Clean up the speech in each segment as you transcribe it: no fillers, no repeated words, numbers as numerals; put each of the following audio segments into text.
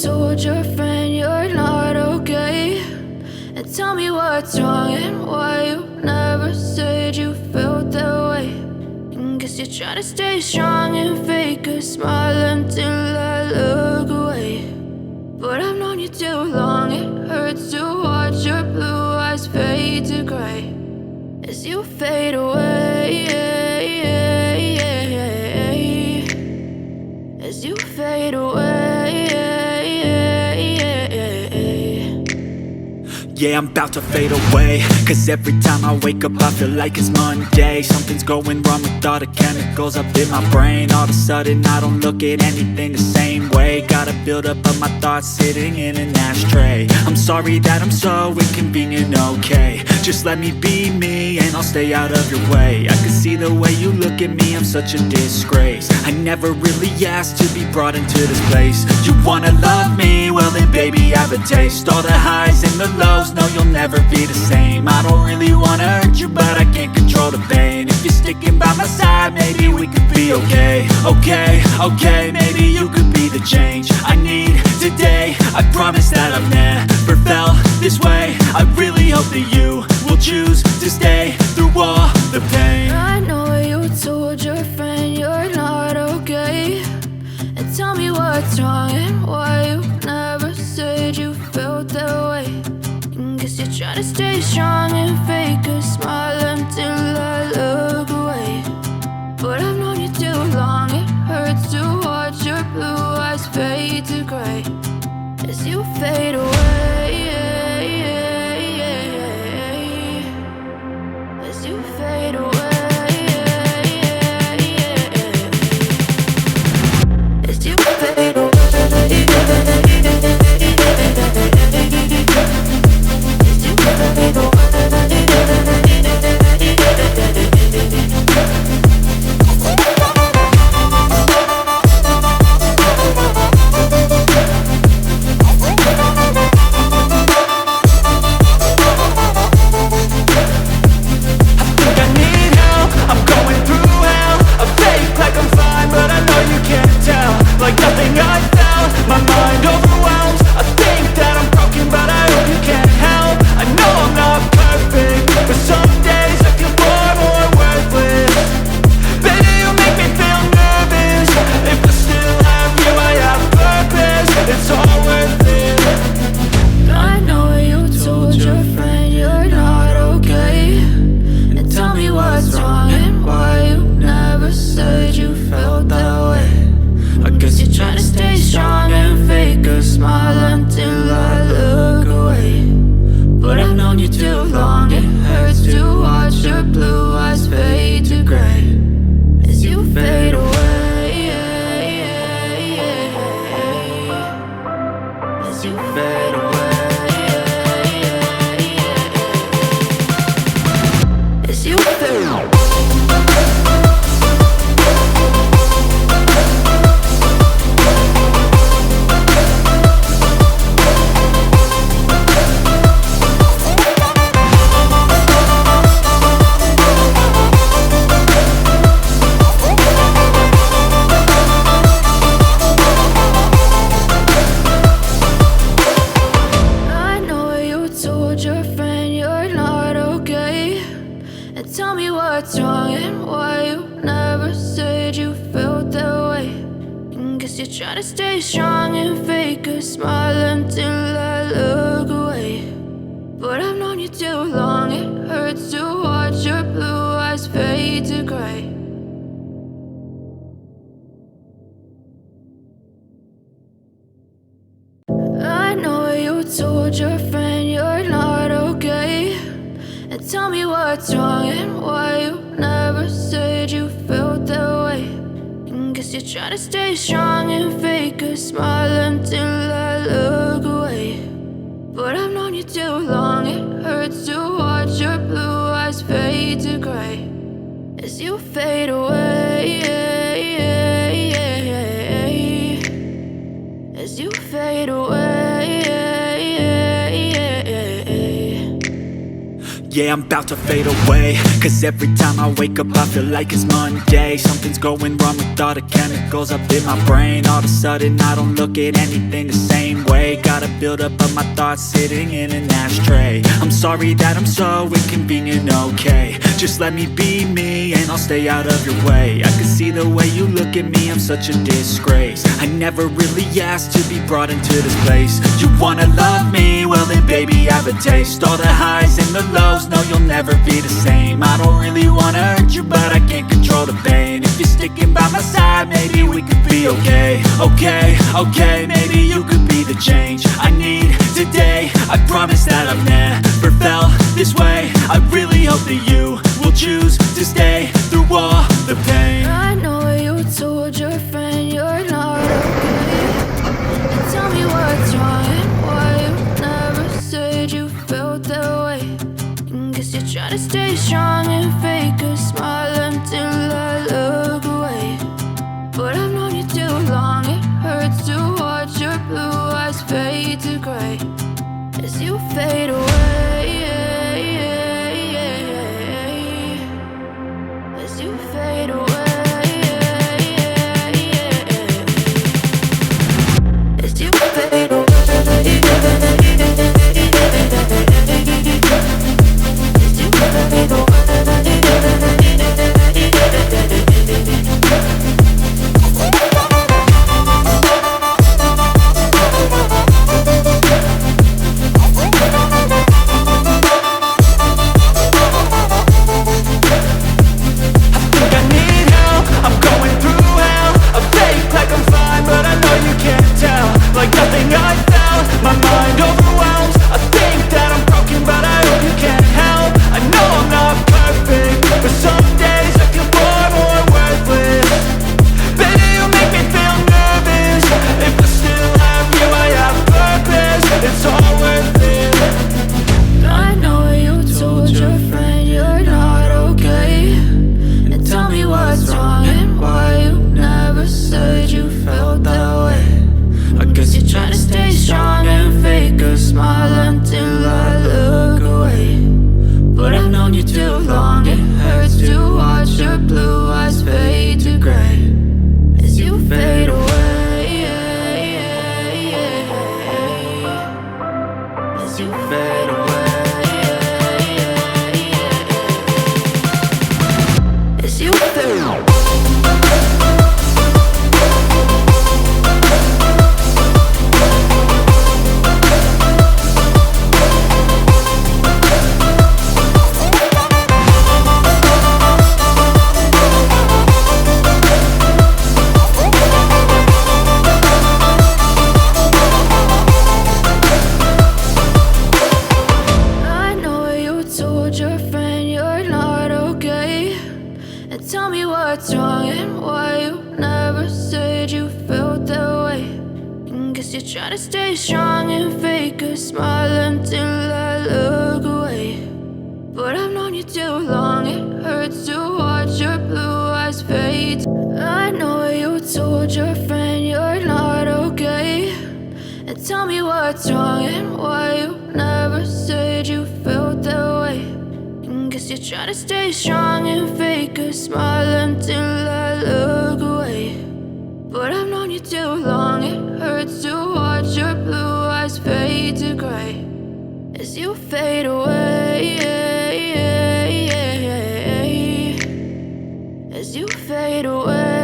told your friend you're not okay, and tell me what's wrong and why you never said you felt that way. And guess you're trying to stay strong and fake a smile until I look away. But I've known you too long, it hurts to watch your blue eyes fade to gray as you fade away, as you fade away. Yeah, I'm about to fade away, cause every time I wake up I feel like it's Monday. Something's going wrong with all the chemicals up in my brain. All of a sudden I don't look at anything the same way. Gotta build up of my thoughts sitting in an ashtray. I'm sorry that I'm so inconvenient, okay. Just let me be me and I'll stay out of your way. I can see the way you look at me, I'm such a disgrace. I never really asked to be brought into this place. You wanna love me? Well then baby have a taste. All the highs and the lows, no you'll never be the same. I don't really wanna hurt you but I can't control the pain. If you're sticking by my side maybe we could be okay. Okay, maybe you could be the change I need today. I promise that I've never felt this way. I really hope that you will choose to stay through all the pain. I know you told your friend you're not okay, and tell me what's wrong and why you never said you felt that way. And guess you're trying to stay strong and fake a smile until I look away. But I've known you too long, it hurts to watch your blue eyes fade to gray as you fade away, as you fade away, as you fade away. Like nothing I felt, my mind overwhelmed. I think that I'm broken but I hope you can't help. I know I'm not perfect, but some days I feel far more worthless. Baby, you make me feel nervous. If I still have you, I have purpose. It's all worth it. I know you told your friend you're not okay, and tell me what's wrong and why you never said you felt that way. I guess you're trying to stay strong and fake a smile until I look away. But I've known you too long, it hurts to watch your blue eyes fade to gray as you fade away, as you fade away, as you fade away. Tell me what's wrong and why you never said you felt that way. And guess you're trying to stay strong and fake a smile until I look away. But I've known you too long, it hurts to watch your blue eyes fade to gray. I know you told your friend you're not okay, and tell me what's wrong and why you never said you felt that way. And guess you're trying to stay strong and fake a smile until I look away. But I've known you too long, it hurts to watch your blue eyes fade to gray as you fade away, as you fade away. Yeah, I'm about to fade away, cause every time I wake up I feel like it's Monday. Something's going wrong with all the chemicals up in my brain. All of a sudden I don't look at anything the same way. Got a buildup of my thoughts sitting in an ashtray. I'm sorry that I'm so inconvenient, okay. Just let me be me and I'll stay out of your way. I can see the way you look at me, I'm such a disgrace. I never really asked to be brought into this place. You wanna love me? Well then baby I have a taste. All the highs and the lows, no you'll never be the same. I don't really wanna hurt you but I can't control the pain. If you're sticking by my side, maybe we could be okay. Okay, maybe you could be the change I need today. I promise that I've never felt this way. I really hope that you will choose to stay through all the pain. I know you told your friend you're not okay. And tell me what's wrong and why you never said you felt that way. Guess you're trying to stay strong and fake a smile until I look away. But I've known you too long, it hurts to watch your blue eyes fade to gray as you fade away. As you fade away. As you fade away. Tell me what's wrong and why you never said you felt that way. Guess you're trying to stay strong and fake a smile until I look away. But I've known you too long, it hurts to watch your blue eyes fade. I know you told your friend you're not okay. And tell me what's wrong and why you never said you felt that way. Guess you're trying to stay strong and fake a smile until I look away. But I've known you too long, it hurts to watch your blue eyes fade to gray as you fade away. As you fade away.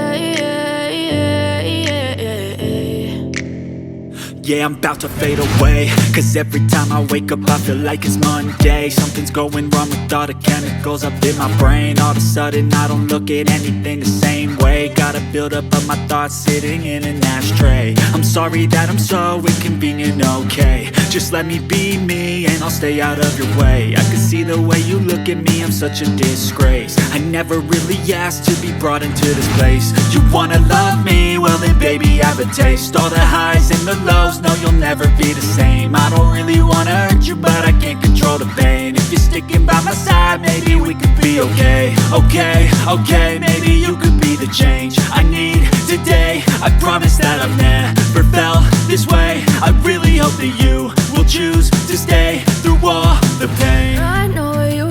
Yeah, I'm about to fade away, cause every time I wake up I feel like it's Monday. Something's going wrong with all the chemicals up in my brain. All of a sudden I don't look at anything the same way. Got a buildup of my thoughts sitting in an ashtray. I'm sorry that I'm so inconvenient, okay. Just let me be me and I'll stay out of your way. I can see the way you look at me, I'm such a disgrace. I never really asked to be brought into this place. You wanna love me? Well then baby I have a taste. All the highs and the lows, no you'll never be the same. I don't really wanna hurt you but I can't control the pain. If you're sticking by my side, maybe we could be okay. Okay, maybe you could be the change I need today. I promise that I've never felt this way. I really hope that you will choose to stay through all the pain. I know you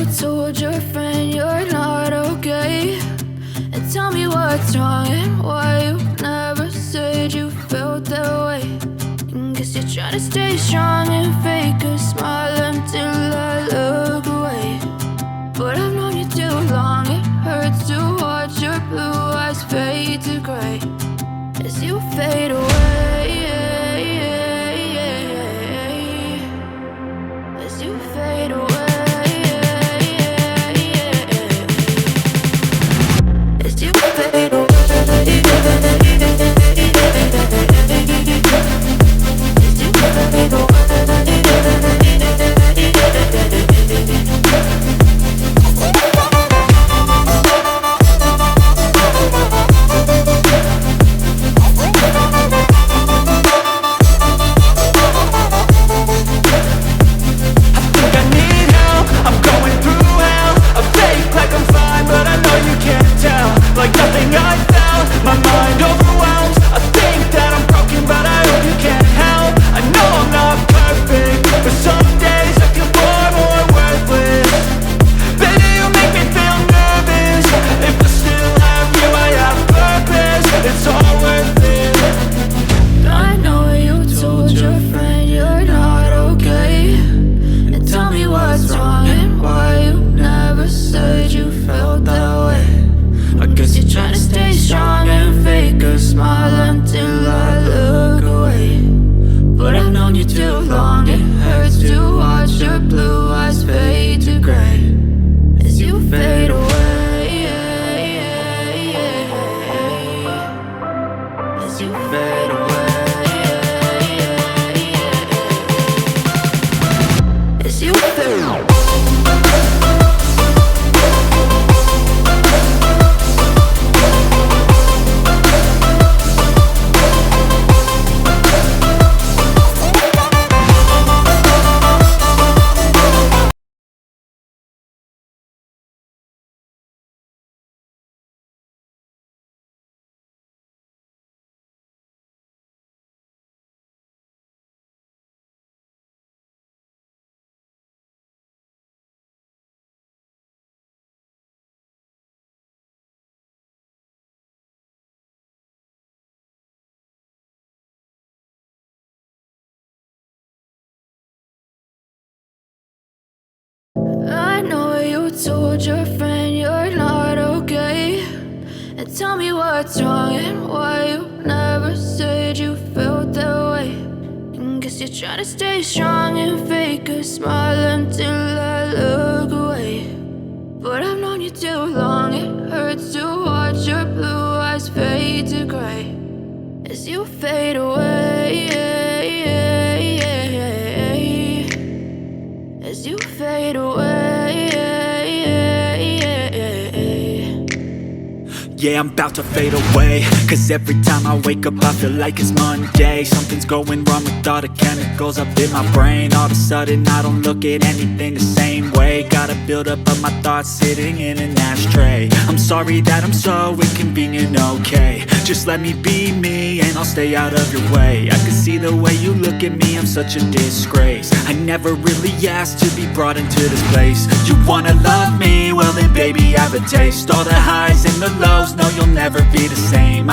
away. Guess you're trying to stay strong and fake a smile until I look away. But I've known you too long, it hurts to watch your blue eyes fade to gray as you fade away. As you fade away. As you fade away. I know you told your friend you're not okay, and tell me what's wrong and why you never said you felt that way. And guess you're trying to stay strong and fake a smile until I look away. But I've known you too long, it hurts to watch your blue eyes fade to gray as you fade away. As you fade away. Yeah, I'm about to fade away, cause every time I wake up I feel like it's Monday. Something's going wrong with all the chemicals up in my brain. All of a sudden I don't look at anything the same way. Got a buildup of my thoughts sitting in an ashtray. I'm sorry that I'm so inconvenient, okay. Just let me be me and I'll stay out of your way. I can see the way you look at me, I'm such a disgrace. I never really asked to be brought into this place. You wanna love me? Well then baby I have a taste. All the highs and the lows, no you'll never be the same.